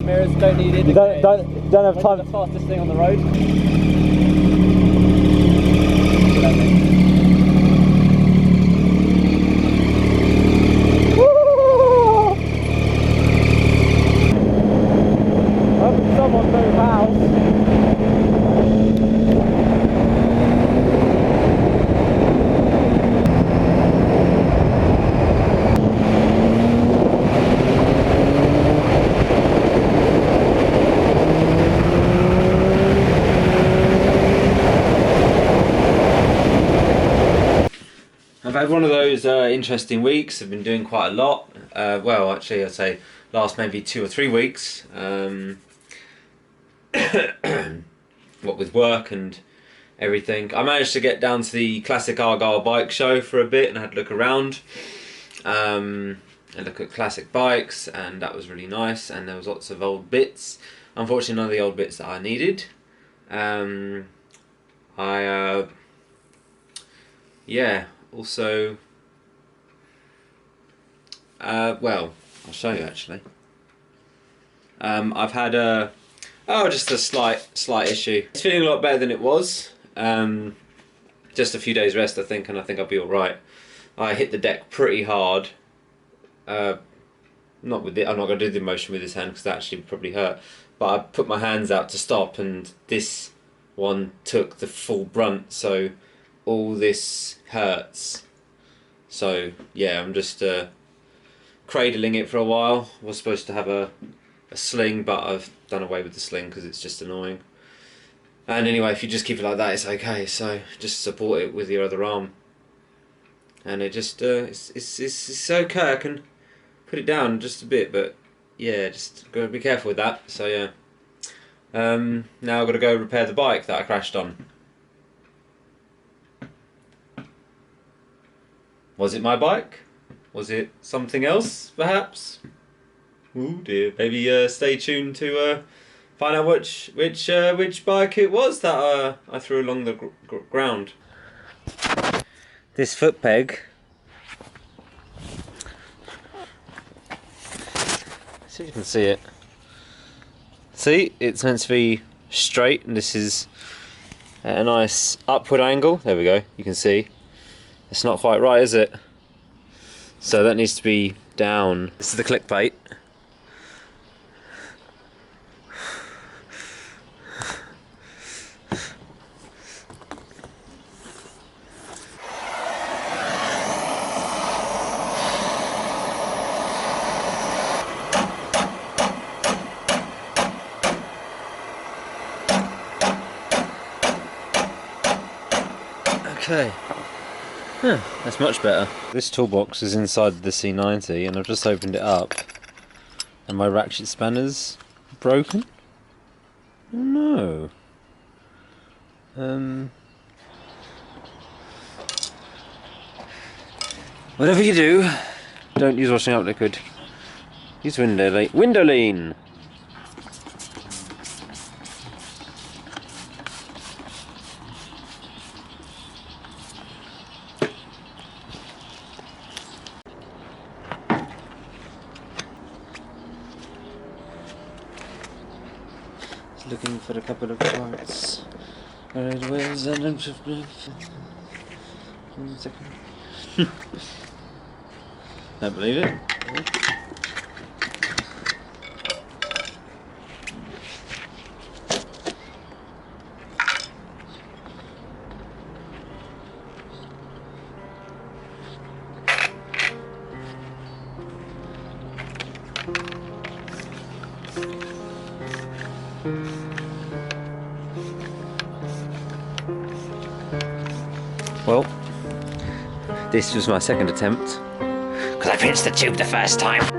mirrors, don't need it. You don't have time. The fastest thing on the road. Hoping someone move house. I've had one of those interesting weeks. I've been doing quite a lot. Well, actually, I'd say last maybe 2 or 3 weeks. What with work and everything. I managed to get down to the classic Argyle bike show for a bit and had to look around and look at classic bikes, and that was really nice. And there was lots of old bits. Unfortunately, none of the old bits that I needed. Yeah. Also, well, I'll show you actually. I've had just a slight issue. It's feeling a lot better than it was. Just a few days rest, I think, and I think I'll be all right. I hit the deck pretty hard. Not with it. I'm not going to do the motion with this hand because that actually would probably hurt. But I put my hands out to stop, and this one took the full brunt. So all this hurts. So yeah, I'm just cradling it for a while. I was supposed to have a sling, but I've done away with the sling because it's just annoying. And anyway, if you just keep it like that, it's okay. So just support it with your other arm, and it just it's okay. I can put it down just a bit, but yeah, just gotta be careful with that. So yeah, now I've got to go repair the bike that I crashed on. Was it my bike? Was it something else, perhaps? Oh dear. Maybe stay tuned to find out which bike it was that I threw along the ground. This foot peg. See if you can see it. See, it's meant to be straight, and this is at a nice upward angle. There we go. You can see. It's not quite right, is it? So that needs to be down. This is the click plate. Okay. Huh, that's much better. This toolbox is inside the C90 and I've just opened it up and my ratchet spanner's broken? Oh no. Whatever you do, don't use washing up liquid. Use window lean. Looking for a couple of parts. Alright, where's that? 1 second. Don't believe it. Well, this was my second attempt because I pinched the tube the first time.